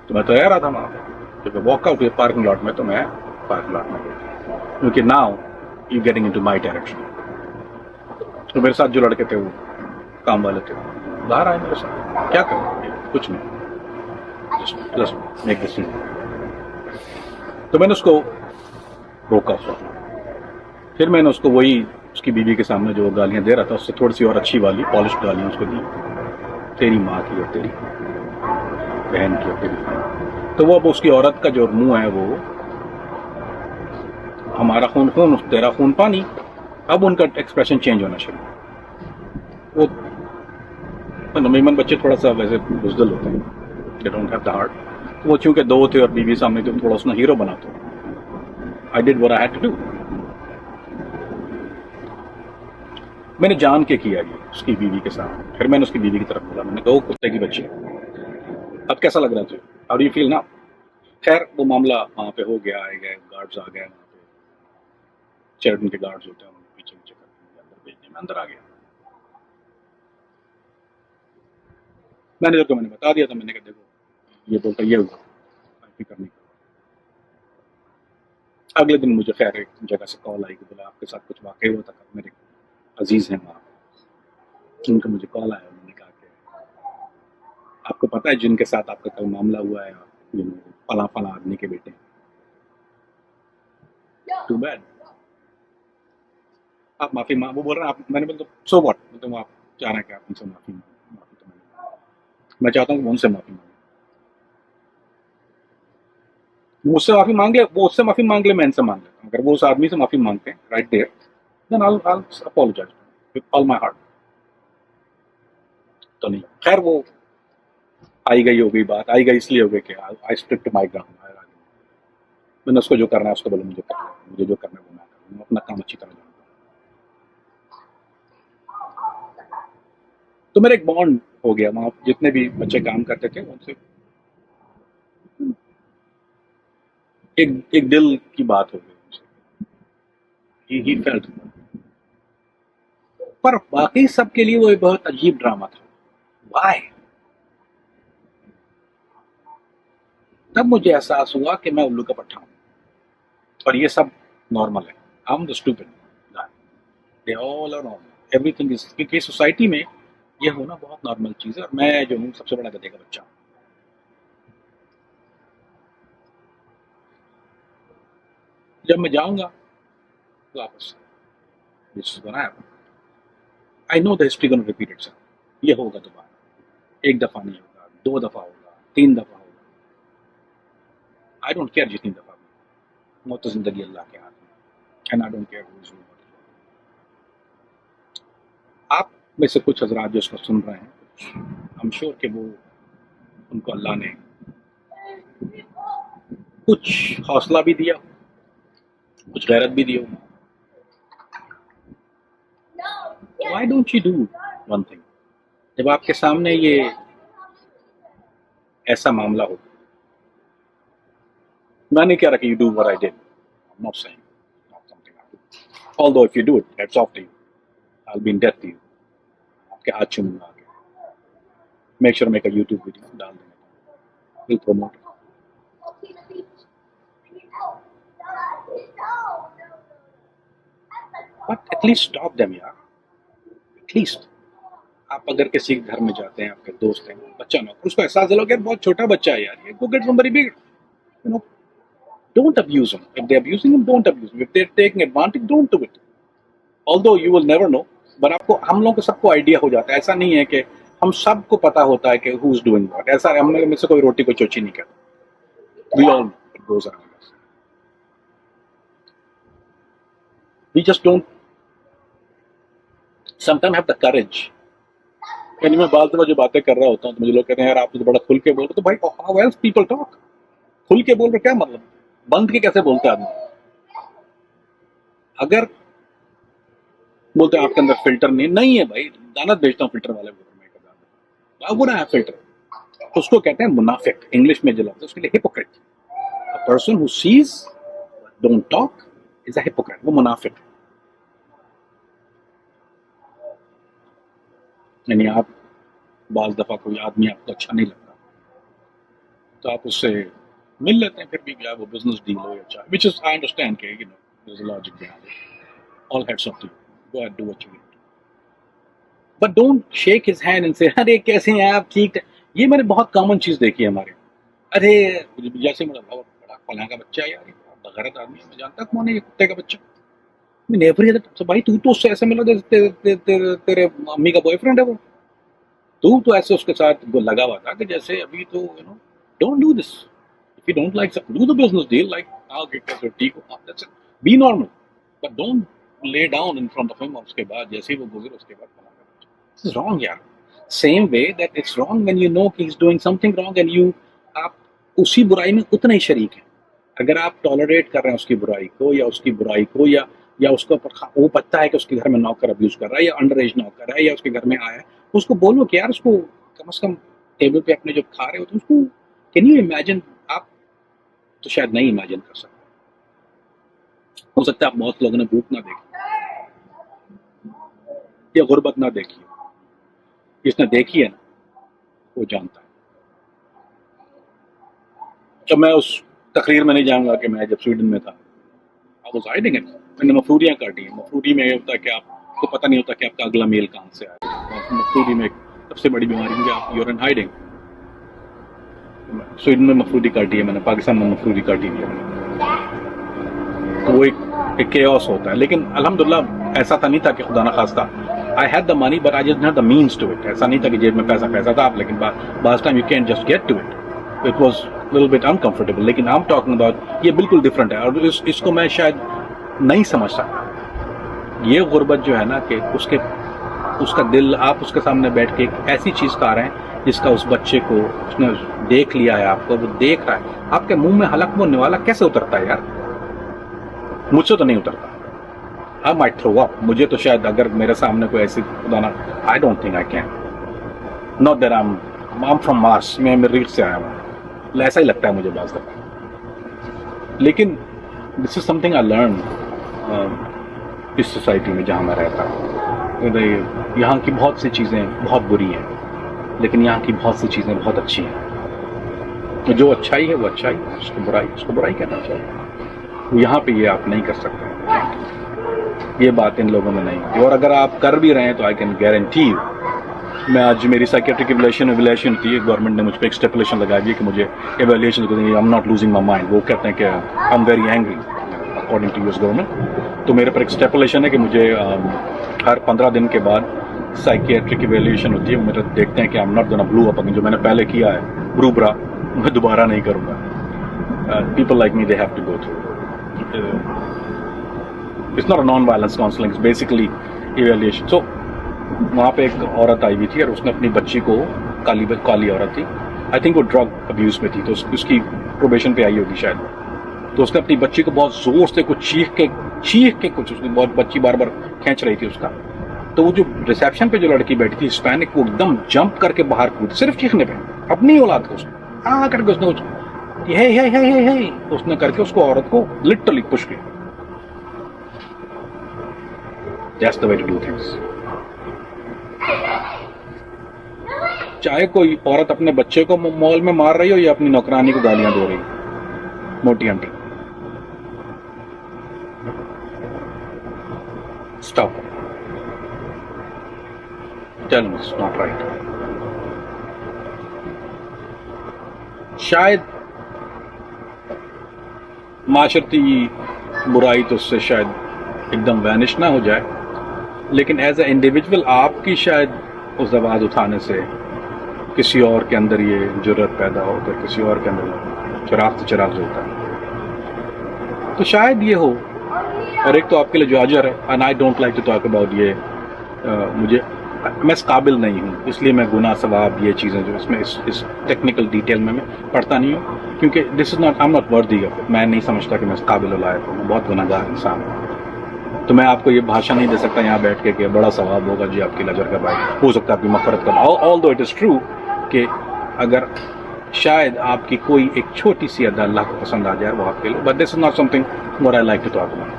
A: तो मैं तो रहा था वहां पर। जब मैं वॉक आउट हुए पार्किंग लॉट में, तो मैं पार्किंग लॉट में गया, क्योंकि now you getting into my direction. तो मेरे साथ जो लड़के थे, वो काम वाले थे, बाहर आए मेरे साथ, क्या करें, कुछ नहीं, जस्ट मेक द सीन। तो मैंने उसको रोका उसको, फिर मैंने उसको वही उसकी बीवी के सामने जो गालियां दे रहा था, उससे थोड़ी सी और अच्छी वाली पॉलिश गालियां उसको दी, तेरी माँ की और तेरी बहन की और तेरी। तो वो अब उसकी औरत का जो मुंह है, वो हमारा खून खून तेरा खून पानी, अब उनका एक्सप्रेशन चेंज होना शुरू। वो मेमन बच्चे थोड़ा सा वैसे बुजदल होते हैं, they don't have the heart. वो चूंकि दो थे और बीवी सामने थे, थोड़ा उसने हीरो बना, तो I did what I had to do. मैंने जान के किया ये उसकी बीवी के साथ। फिर मैंने उसकी बीवी की तरफ बोला, मैंने कहा कुत्ते की बच्ची, अब कैसा लग रहा है तुझे, how do you feel now. खैर वो मामला वहाँ पे हो गया, आए गए गार्ड्स आ गए वहाँ पे, चेयरमैन के गार्ड्स होते हैं, उन्होंने पीछे पीछे करके अंदर भेजने में, अंदर आ गया। मैनेजर को मैंने बता दिया था, मैंने कहा देखो ये बोलता ये हुआ, करने का। अगले दिन मुझे खैर एक जगह से कॉल आई कि बोला आपके साथ कुछ वाकई हुआ था, मेरे अजीज हैं वहाँ, उनका मुझे कॉल आया, उन्होंने कहा कि आपको पता है जिनके साथ आपका कल मामला हुआ है, फला फला आदमी के बेटे, टू बैड, आप माफी मांग, वो बोल रहे हैं आप, मैंने बोला सो व्हाट, मतलब आप चाह रहे हैं कि आप उनसे माफी माफी तो मैं चाहता हूँ कि उनसे माफी मांगे, मुझसे माफी मांग ले, वो उससे माफी मांग ले, मैं इनसे मांग लेता हूँ। अगर वो उस आदमी से माफी मांगते हैं right there, then I apologise with all my heart. तो नहीं, खैर वो आई गई हो गई बात, आई गई इसलिए हो गई कि I stick to my ground. मैंने उसको जो करना है उसको बोला, मुझे करना है, मुझे जो करना है वो मैं करूँगा, अपना काम अच्छी तरह जानता हूँ। तो मेरा एक बॉन्ड हो गया वहाँ, जितने भी बच्चे काम करते थे उनसे एक दिल की बात हो गई, ही फेल्ट। पर बाकी सबके लिए वो एक बहुत अजीब ड्रामा था। वाई? तब मुझे एहसास हुआ कि मैं उल्लू का पट्टा हूं और ये सब नॉर्मल है। I am the stupid guy, they all are normal, everything is, क्योंकि सोसाइटी में ये होना बहुत नॉर्मल चीज है, और मैं जो हूँ सबसे बड़ा गधे का बच्चा हूँ। जब मैं जाऊंगा वापस, this is gonna happen, I know the history gonna repeat itself, ये होगा दोबारा, एक दफा नहीं होगा, दो दफा होगा, तीन दफा होगा, आई डोंट केयर जितनी दफा भी, मौत तो जिंदगी अल्लाह के हाथ में, and I don't care who is who. आप में से कुछ हजरात जो इसको सुन रहे हैं, I'm sure कि वो उनको अल्लाह ने कुछ हौसला भी दिया, कुछ गैरत भी दी होगी. Why don't you do one thing? जब आपके सामने ये ऐसा मामला हो, मैं नहीं कह रहा कि you do what I did. I'm not saying not something I do. Although if you do it, that's off to you. I'll be in debt to you. आपके हाथ चूमूंगा आगे. Make sure make a YouTube video डाल देना. We'll promote it. But at least stop them यार. At least. आप अगर किसी के घर में जाते हैं, आपके दोस्त हैं, बच्चा ना, उसको एहसास दिलाओ कि यार बहुत छोटा बच्चा है यार, ये go get somebody big. You know, don't abuse him. If they're abusing him, don't abuse him. If they're taking advantage, don't do it. Although you will never know, but आपको, हम लोगों को सबको आइडिया हो जाता है. ऐसा नहीं है कि हम सबको पता होता है कि who is doing what. ऐसा हम में से कोई रोटी को चोची नहीं करता. We all know it goes around us. We just don't sometimes have the courage. यानी मैं बात जो बातें कर रहा होता हूँ तो मुझे लोग कहते हैं यार आप तो बड़ा खुल के बोल रहे हो. तो भाई how else people talk? खुल के बोल रहे क्या मतलब? बंद के कैसे बोलते आदमी? अगर बोलते हैं आपके अंदर फिल्टर नहीं है भाई, दानत बेचता हूँ फिल्टर वाले को, बुरा है फिल्टर. उसको कहते हैं मुनाफिक. इंग्लिश में जो लफ्ज़ है उसके लिए hypocrite. A person who seize don't talk is a hypocrite. वो मुनाफिक. यानी आप बाज़ दफ़ा कोई आदमी आपको अच्छा नहीं लगता तो आप उससे मिल लेते हैं, फिर भी क्या वो बिजनेस डील हो या चाहे, विच इज आई अंडरस्टैंड के you know there is a logic behind it. All heads of you, go and do what you need. But don't shake his hand and say अरे कैसे हैं आप, ठीक. ये मैंने बहुत कॉमन चीज देखी है हमारे. अरे जैसे मेरा बड़ा फलां का बच्चा है यार, बगैरत आदमी है, मैं जानता कौन है ये कुत्ते का बच्चा. मैं नेवर. तो भाई तू तो उससे ऐसे मिला जैसे तेरे अम्मी का बॉयफ्रेंड है वो. तू तो ऐसे उसके साथ वो लगा हुआ था कि जैसे अभी तो you know don't do this. If you don't like do the business deal like आओ गेट ठीक हो, that's it. Be normal but don't lay down in front of him. और उसके बाद जैसे ही वो गुजरे उसके बाद दिस इज रॉन्ग यार. Same way that it's wrong when you know कि he is doing something wrong and you आप उसी बुराई में उतना ही शरीक हैं. अगर आप टॉलरेट कर रहे हैं उसकी बुराई को या उसके ऊपर वो पता है कि उसके घर में नौकर अब्यूज कर रहा है या अंडर एज नौकर है या उसके घर में आया है, उसको बोलो कि यार उसको कम से कम टेबल पे अपने जो खा रहे हो तो उसको कैन यू इमेजिन. आप तो शायद नहीं इमेजिन कर सकते. हो सकता है आप बहुत लोगों ने भूख ना देखी या गुर्बत ना देखी. जिसने देखी है ना वो जानता है. जब मैं उस तकरीर में नहीं जाऊंगा कि मैं जब स्वीडन में था, आई वाज हाइडिंग इट. मैंने मफरूरियाँ काटी हैं. मफरूरी में ये होता है कि आपको पता नहीं होता कि आपका अगला मेल कहाँ से आए. मफरूरी में सबसे बड़ी बीमारी है आप यूर इन हाइडिंग. स्वीडन में मफरूरी काटी है मैंने, पाकिस्तान में मफरूरी काटी है. तो वो एक केओस होता है. लेकिन अल्हम्दुलिल्लाह ऐसा था नहीं था कि खुदा ना खास्ता I had the money but I just not the means to it. ऐसा नहीं था कि जेब में पैसा था, लेकिन बाज़ time you can just get to it. It was little bit uncomfortable. लेकिन आई एम टॉकिंग अबाउट ये बिल्कुल डिफरेंट है. और इसको मैं शायद नहीं समझ सकता. ये गुर्बत जो है ना कि उसका दिल आप उसके सामने बैठ के एक ऐसी चीज खा रहे हैं जिसका उस बच्चे को उसने देख लिया है, आपको वो देख रहा है. आपके मुंह में हलक वो निवाला कैसे उतरता है यार? मुझसे तो नहीं उतरता. I might throw up. मुझे तो शायद अगर मेरे सामने कोई ऐसी खुदाना, I don't think I can. Not that I am from Mars, मैं मरीख से आया हूँ, ऐसा ही लगता है मुझे बाज़ दफ़ा. लेकिन this is something I learn इस सोसाइटी में जहाँ मैं रहता हूँ. यहाँ की बहुत सी चीज़ें बहुत बुरी हैं, लेकिन यहाँ की बहुत सी चीज़ें बहुत अच्छी हैं. तो जो अच्छाई है वो अच्छाई, उसको बुराई कहना चाहिए. यहाँ पे ये आप नहीं कर सकते. ये बात इन लोगों में नहीं है. और अगर आप कर भी रहे हैं तो आई कैन गारंटी यू, मैं आज मेरी साइकेट्रिक एवैल्यूएशन थी. गवर्नमेंट ने मुझ पर एक स्टेपुलेशन लगाई है कि मुझे evaluation I am not losing my mind. वो कहते हैं कि I am very angry according to US government. तो मेरे पर एक स्टेपुलेशन है कि मुझे हर 15 दिन के बाद साइकेट्रिक एवैल्यूएशन होती है. मेरे देखते हैं कि I am not gonna blew up again. जो मैंने पहले किया है ब्रूबरा मैं दोबारा नहीं करूँगा. People like me they have to go through. It's not a non-violence counseling, it's basically evaluation. So वहाँ पे एक औरत आई हुई थी और उसने अपनी बच्ची को, काली औरत थी, आई थिंक वो ड्रग अब्यूज में थी, तो उसकी प्रोबेशन पे आई होगी शायद, तो उसने अपनी बच्ची को बहुत जोर से कुछ चीख के कुछ, उसने बहुत, बच्ची बार बार खींच रही थी उसका, तो वो जो रिसेप्शन पे जो लड़की बैठी थी हिस्पैनिक, वो एकदम जंप करके बाहर कूदी सिर्फ चीखने पे, अपनी औलाद को उसने करके उसने उसने करके उसको, औरत को लिटरली पुश किया। That's the way to do things. चाहे कोई औरत अपने बच्चे को मॉल में मार रही हो या अपनी नौकरानी को गालियां दे रही, मोटी aunty, stop, tell me it's not right. शायद माशरती बुराई तो उससे शायद एकदम वैनिश ना हो जाए, लेकिन एज ए इंडिविजुअल आपकी शायद उस आवाज़ उठाने से किसी और के अंदर ये जुर्रत पैदा होकर किसी और के अंदर चिराग से चिराग जलता है, तो शायद ये हो। और एक तो आपके लिए जो अजर है, and I don't like to talk about ये, मैं इस काबिल नहीं हूँ, इसलिए मैं गुनाह सवाब ये चीज़ें जो इसमें इस टेक्निकल डिटेल में मैं पढ़ता नहीं हूँ, क्योंकि this is not, I am not worthy of it, मैं नहीं समझता कि मैं इस काबिल लायक हूँ, मैं बहुत गुनाहगार इंसान हूँ। तो मैं आपको ये भाषा नहीं दे सकता यहाँ बैठ के कि बड़ा सवाब होगा जी आपकी लजर का, भाई हो सकता है आपकी मफ़रत का, ऑल दो इट इज़ ट्रू कि अगर शायद आपकी कोई एक छोटी सी अदा अल्लाह को पसंद आ जाए वो आपके लिए, but this is not something what I like to talk about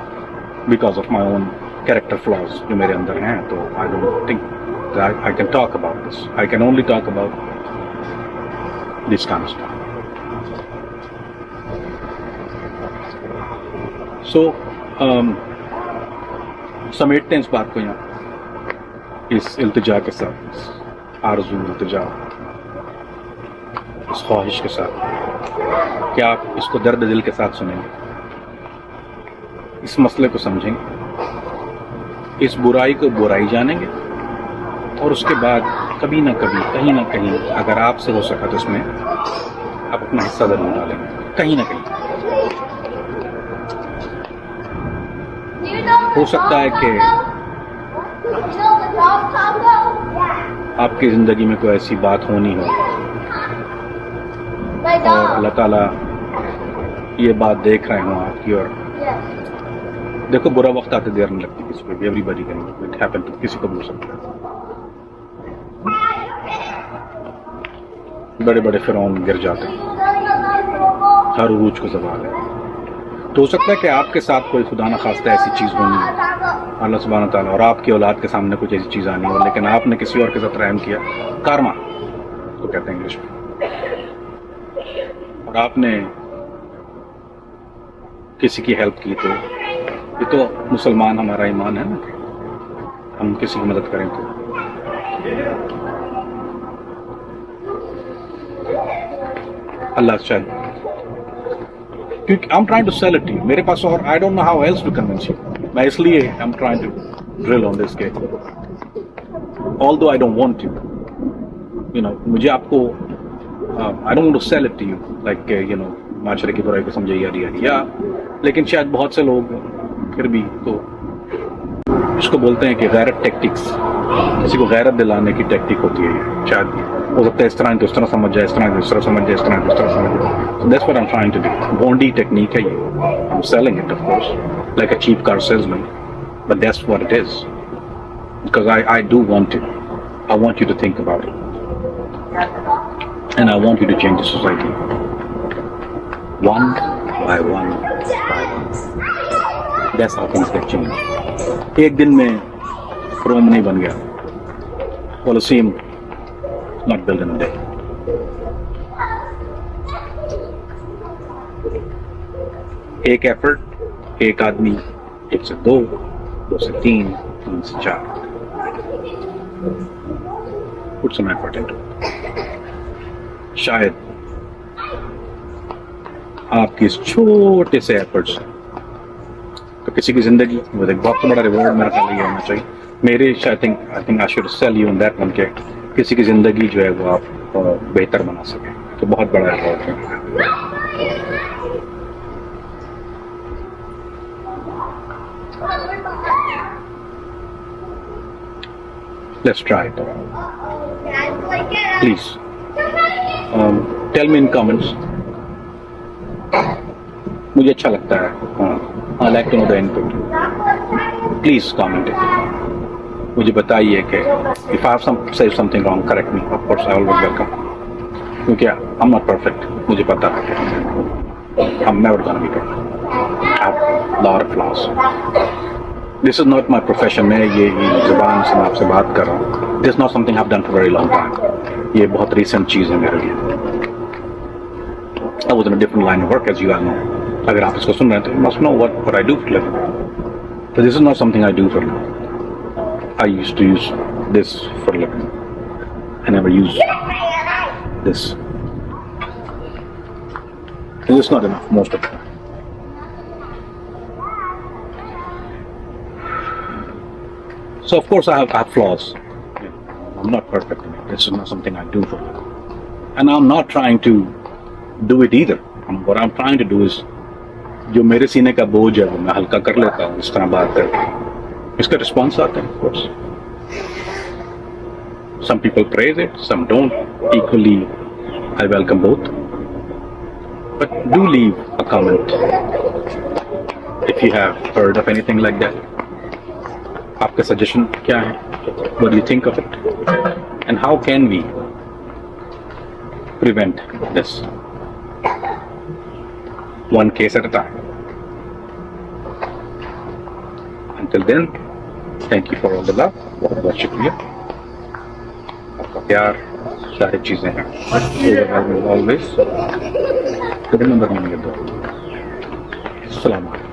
A: because of my own character flaws जो मेरे अंदर हैं, तो I don't think I can talk about this. I can only talk about this kind of stuff. So, समेटते हैं इस बात को यहाँ इस इल्तिजा के साथ, इस आरज़ू इल्तिजा, इस ख्वाहिश के साथ कि आप इसको दर्द दिल के साथ सुनेंगे, इस मसले को समझेंगे, इस बुराई को बुराई जानेंगे, और उसके बाद कभी ना कभी कहीं ना कहीं अगर आपसे हो सका तो इसमें आप अपना हिस्सा जरूर डालेंगे, कहीं ना कहीं। हो सकता है कि आपकी ज़िंदगी में कोई ऐसी बात होनी हो और अल्लाह ताला ये बात देख रहे हों आपकी, और देखो बुरा वक्त आते देर नहीं लगती किसी को, एवरीबॉडी कैन इट हैपन, तो किसी को भी हो सकता है। बड़े बड़े फिरौन गिर जाते हैं, हर उरूज को ज़वाल है, तो हो सकता है कि आपके साथ कोई खुदा न खास्ता ऐसी चीज़ होनी है अल्लाह सुब्हान व तआला, और आपकी औलाद के सामने कुछ ऐसी चीज़ आनी हो, लेकिन आपने किसी और के साथ रहम किया, कारमा तो कहते हैं इंग्लिश में, और आपने किसी की हेल्प की, तो ये तो मुसलमान हमारा ईमान है ना, हम किसी की मदद करें तो। अल्लाह शायद, क्योंकि I am trying to sell it to you, मेरे पास और I don't know how else to convince you, मैं इसलिए I am trying to drill on this के, although I don't want to, you know, मुझे आपको I don't want to sell it to you like you know माशरे की बुराई को समझाइए या, लेकिन शायद बहुत से लोग फिर भी तो इसको बोलते हैं कि गैरत टेक्टिक्स, किसी को गैरत दिलाने की टेक्निक होती है ये, शायद हो सकता है इस तरह तो इस तरह समझ जाए, इस तरह इस तरह समझ जाए, इस तरह इस तरह समझ जाए, so that's what I'm trying to do. Bondi technique है ये, I'm selling it of course like a cheap car salesman, but that's what it is, because I do want to, I want you to think about it, and I want you to change the society one by one by one. That's how things get changed. एक दिन में रोम नहीं बन गया, Colosseum not built in a day. एक effort, एक आदमी, एक से दो, दो से तीन, तीन से चार, put some effort into it. शायद आपकी इस छोटे से एफर्ट से तो किसी की जिंदगी वो एक बहुत बड़ा रिवॉर्ड मेरा ख्याल ये होना चाहिए मेरे, I think I should sell you in that one के किसी की ज़िंदगी जो है वो आप बेहतर बना सकें, तो बहुत बड़ा रिवॉर्ड है। Let's try it. Please tell me in comments. मुझे अच्छा लगता है. I like to know the input. Please comment it. मुझे बताइए कि if I have say something wrong, correct me. Of course, I always welcome. क्योंकि I'm not perfect. मुझे पता है. I'm never gonna be perfect. I have a lot of flaws. This is not my profession. मैं ये ज़बान से मैं आपसे बात कर रहा हूँ. This is not something I've done for a very long time. ये बहुत recent चीज़ है मेरे लिए. I was in a different line of work, as you all know. अगर आप इसको सुन रहे हैं तो you must know what I do for a living. But this is not something I do for a living. I used to use this for a living. I never use this. And it's not enough most of the time. So of course I have flaws. I'm not perfect in it. This is not something I do for a living. And I'm not trying to do it either. What I'm trying to do is जो मेरे सीने का बोझ है वो मैं हल्का कर लेता हूँ इस तरह बात करके. इसका रिस्पॉन्स आता है, of course. Some people praise it, some don't. Equally, I welcome both. But do leave a comment if you have heard of anything like that. आपका suggestion क्या है? What do you think of it? And how can we prevent this? One case at a time. Until then, thank you for all the love. बहुत बहुत शुक्रिया. आपका प्यार सारी चीजें हैं. Always. Remember me. Assalamu alaikum.